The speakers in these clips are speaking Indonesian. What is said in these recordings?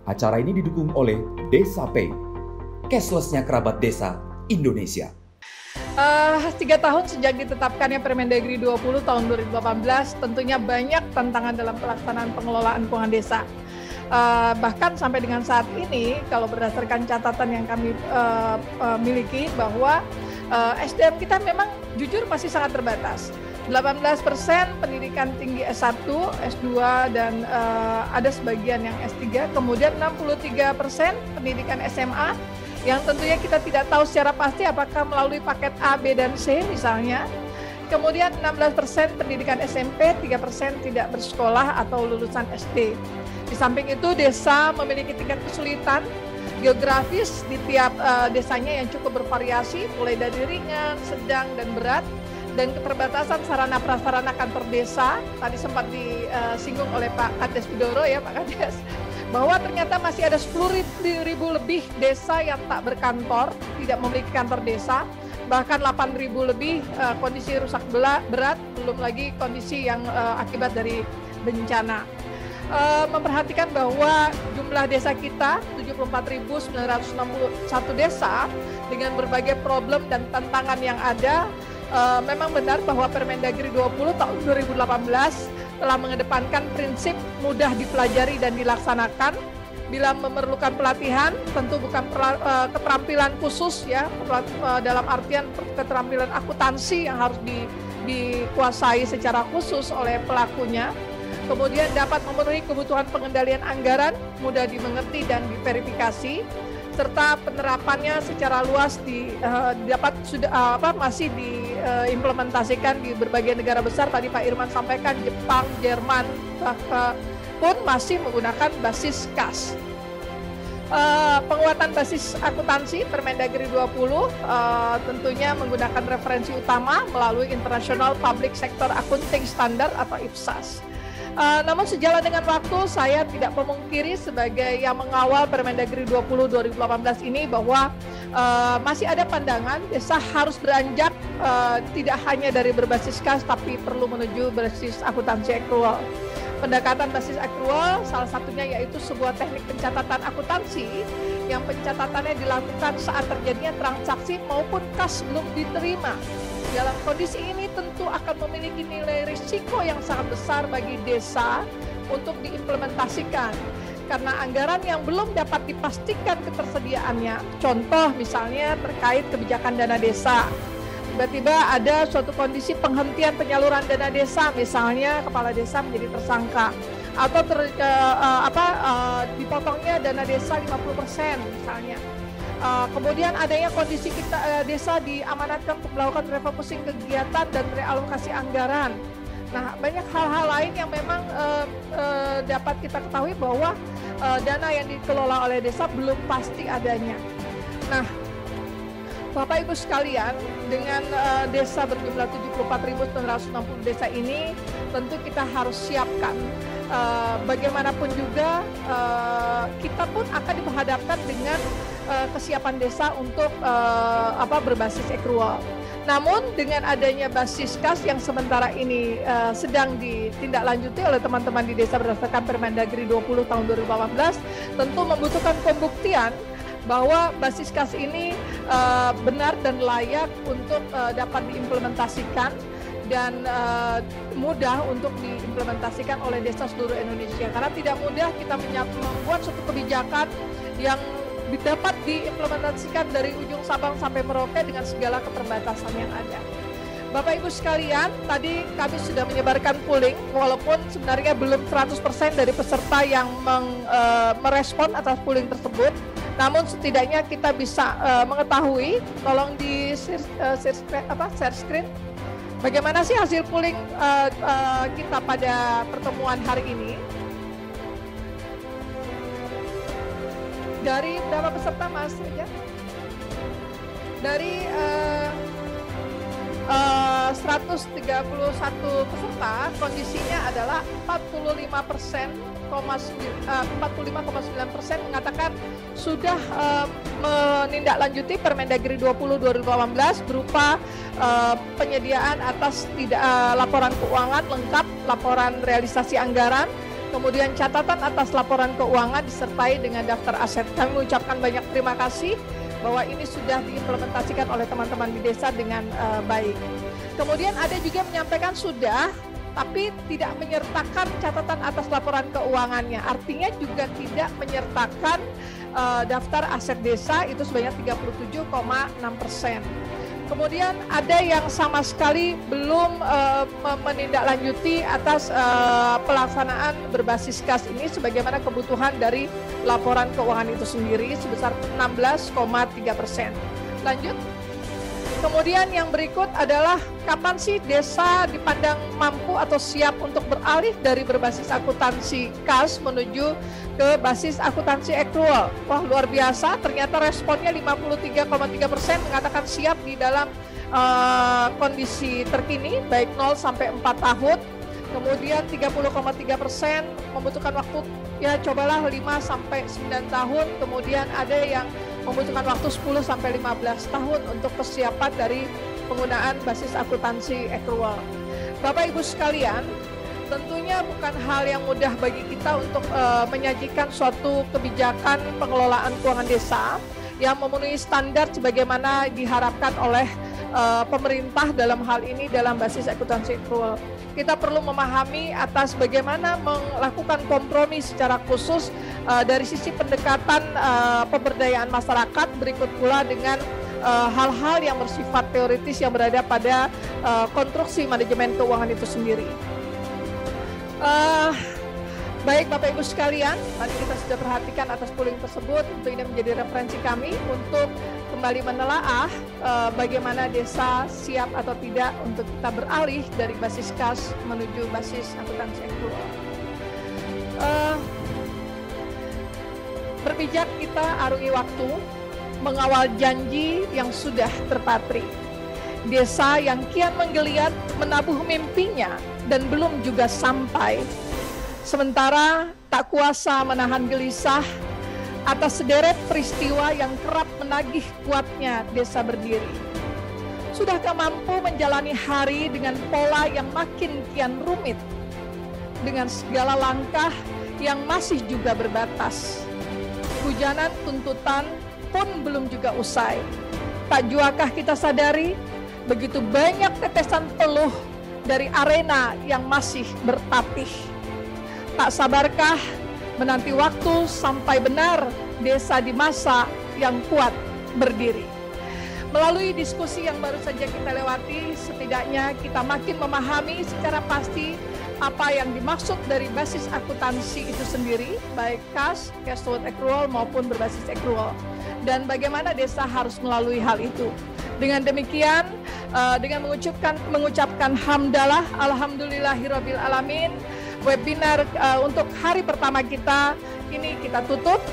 Acara ini didukung oleh Desa Pay, cashless-nya kerabat desa Indonesia. 3 tahun sejak ditetapkannya Permendagri 20 tahun 2018, tentunya banyak tantangan dalam pelaksanaan pengelolaan keuangan desa. Bahkan sampai dengan saat ini, kalau berdasarkan catatan yang kami miliki, bahwa SDM kita memang jujur masih sangat terbatas. 18% pendidikan tinggi S1, S2, dan ada sebagian yang S3, kemudian 63% pendidikan SMA, yang tentunya kita tidak tahu secara pasti apakah melalui paket A, B, dan C misalnya. Kemudian 16% pendidikan SMP, 3% tidak bersekolah atau lulusan SD. Di samping itu, desa memiliki tingkat kesulitan geografis di tiap desanya yang cukup bervariasi, mulai dari ringan, sedang, dan berat, dan keterbatasan sarana prasarana kantor desa. Tadi sempat disinggung oleh Pak Kades Bidoro ya, Pak Kades, bahwa ternyata masih ada 10.000 lebih desa yang tak berkantor, tidak memiliki kantor desa, bahkan 8.000 lebih kondisi rusak berat, belum lagi kondisi yang akibat dari bencana. Memperhatikan bahwa jumlah desa kita 74.961 desa dengan berbagai problem dan tantangan yang ada. Memang benar bahwa Permendagri 20 tahun 2018 telah mengedepankan prinsip mudah dipelajari dan dilaksanakan. Bila memerlukan pelatihan, tentu bukan keterampilan khusus ya, dalam artian keterampilan akuntansi yang harus dikuasai secara khusus oleh pelakunya. Kemudian dapat memenuhi kebutuhan pengendalian anggaran, mudah dimengerti dan diverifikasi, serta penerapannya secara luas masih diimplementasikan di berbagai negara besar. Tadi Pak Irman sampaikan Jepang, Jerman pun masih menggunakan basis kas. Penguatan basis akuntansi Permendagri 20 tentunya menggunakan referensi utama melalui International Public Sector Accounting Standard atau IPSAS. Namun sejalan dengan waktu, saya tidak memungkiri sebagai yang mengawal Permendagri 20 2018 ini bahwa masih ada pandangan desa harus beranjak tidak hanya dari berbasis kas, tapi perlu menuju basis akuntansi akrual. Pendekatan basis akrual salah satunya yaitu sebuah teknik pencatatan akuntansi yang pencatatannya dilakukan saat terjadinya transaksi maupun kas belum diterima. Dalam kondisi ini tentu akan memiliki nilai risiko yang sangat besar bagi desa untuk diimplementasikan. Karena anggaran yang belum dapat dipastikan ketersediaannya, contoh misalnya terkait kebijakan dana desa. Tiba-tiba ada suatu kondisi penghentian penyaluran dana desa, misalnya kepala desa menjadi tersangka, atau dipotongnya dana desa 50% misalnya. Kemudian adanya kondisi desa diamanatkan untuk melakukan refocusing kegiatan dan realokasi anggaran. Nah, banyak hal-hal lain yang memang dapat kita ketahui bahwa dana yang dikelola oleh desa belum pasti adanya. Nah, Bapak Ibu sekalian, dengan desa berjumlah 74.960 desa ini, tentu kita harus siapkan. Bagaimanapun juga kita pun akan diperhadapkan dengan kesiapan desa untuk berbasis akrual. Namun dengan adanya basis kas yang sementara ini sedang ditindaklanjuti oleh teman-teman di desa berdasarkan Permendagri 20 tahun 2018, tentu membutuhkan pembuktian bahwa basis kas ini benar dan layak untuk dapat diimplementasikan dan mudah untuk diimplementasikan oleh desa seluruh Indonesia. Karena tidak mudah kita membuat suatu kebijakan yang dapat diimplementasikan dari ujung Sabang sampai Merauke dengan segala keterbatasan yang ada. Bapak Ibu sekalian, tadi kami sudah menyebarkan polling, walaupun sebenarnya belum 100% dari peserta yang merespon atas polling tersebut. Namun setidaknya kita bisa mengetahui, tolong di share screen, bagaimana sih hasil polling kita pada pertemuan hari ini. Dari berapa peserta Mas? Ya? Dari 131 peserta, kondisinya adalah 45,9% mengatakan sudah menindaklanjuti Permendagri 20 2018 berupa penyediaan atas laporan keuangan lengkap, laporan realisasi anggaran, Kemudian catatan atas laporan keuangan disertai dengan daftar aset. Kami mengucapkan banyak terima kasih bahwa ini sudah diimplementasikan oleh teman-teman di desa dengan baik. Kemudian ada juga yang menyampaikan sudah, tapi tidak menyertakan catatan atas laporan keuangannya. Artinya juga tidak menyertakan daftar aset desa itu sebanyak 37,6%. Kemudian ada yang sama sekali belum menindaklanjuti atas pelaksanaan berbasis kas ini sebagaimana kebutuhan dari laporan keuangan itu sendiri sebesar 16,3%. Lanjut. Kemudian yang berikut adalah kapan sih desa dipandang mampu atau siap untuk beralih dari berbasis akuntansi kas menuju ke basis akuntansi accrual. Wah, luar biasa, ternyata responnya 53,3% mengatakan siap di dalam kondisi terkini baik 0 sampai 4 tahun. Kemudian 30,3% membutuhkan waktu ya cobalah 5 sampai 9 tahun. Kemudian ada yang membutuhkan waktu 10 sampai 15 tahun untuk persiapan dari penggunaan basis akuntansi accrual. Bapak Ibu sekalian, tentunya bukan hal yang mudah bagi kita untuk menyajikan suatu kebijakan pengelolaan keuangan desa yang memenuhi standar sebagaimana diharapkan oleh pemerintah dalam hal ini dalam basis akuntansi accrual. Kita perlu memahami atas bagaimana melakukan kompromi secara khusus dari sisi pendekatan pemberdayaan masyarakat, berikut pula dengan hal-hal yang bersifat teoritis yang berada pada konstruksi manajemen keuangan itu sendiri. Baik Bapak Ibu sekalian, tadi kita sudah perhatikan atas polling tersebut, tentu ini menjadi referensi kami untuk kembali menelaah bagaimana desa siap atau tidak untuk kita beralih dari basis kas menuju basis akuntansi accrual. Berpijak kita arungi waktu, mengawal janji yang sudah terpatri. Desa yang kian menggeliat menabuh mimpinya dan belum juga sampai. Sementara tak kuasa menahan gelisah atas sederet peristiwa yang kerap menagih kuatnya desa berdiri. Sudahkah mampu menjalani hari dengan pola yang makin kian rumit, dengan segala langkah yang masih juga berbatas? Hujanan tuntutan pun belum juga usai. Tak juakah kita sadari begitu banyak tetesan peluh dari arena yang masih bertapih? Tak sabarkah menanti waktu sampai benar desa di masa yang kuat berdiri? Melalui diskusi yang baru saja kita lewati, setidaknya kita makin memahami secara pasti apa yang dimaksud dari basis akuntansi itu sendiri, baik kas, cash toward accrual maupun berbasis accrual, dan bagaimana desa harus melalui hal itu. Dengan demikian, dengan mengucapkan hamdalah, alhamdulillahirabbil alamin, webinar untuk hari pertama kita ini kita tutup,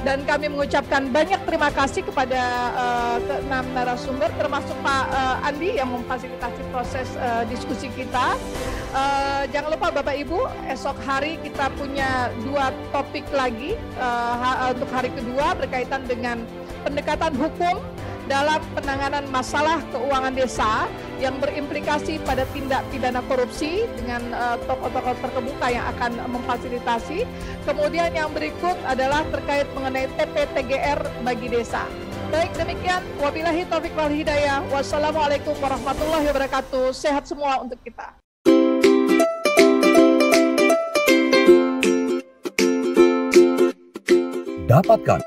dan kami mengucapkan banyak terima kasih kepada keenam narasumber termasuk Pak Andi yang memfasilitasi proses diskusi kita. Jangan lupa Bapak Ibu, esok hari kita punya 2 topik lagi untuk hari kedua berkaitan dengan pendekatan hukum dalam penanganan masalah keuangan desa yang berimplikasi pada tindak pidana korupsi dengan tokoh-tokoh terkemuka yang akan memfasilitasi. Kemudian yang berikut adalah terkait mengenai TPTGR bagi desa. Baik, demikian. Wabillahi taufiq wal hidayah. Wassalamualaikum warahmatullahi wabarakatuh. Sehat semua untuk kita. Dapatkan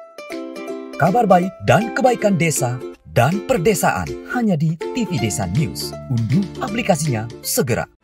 kabar baik dan kebaikan desa dan perdesaan hanya di TV Desa News. Unduh aplikasinya segera.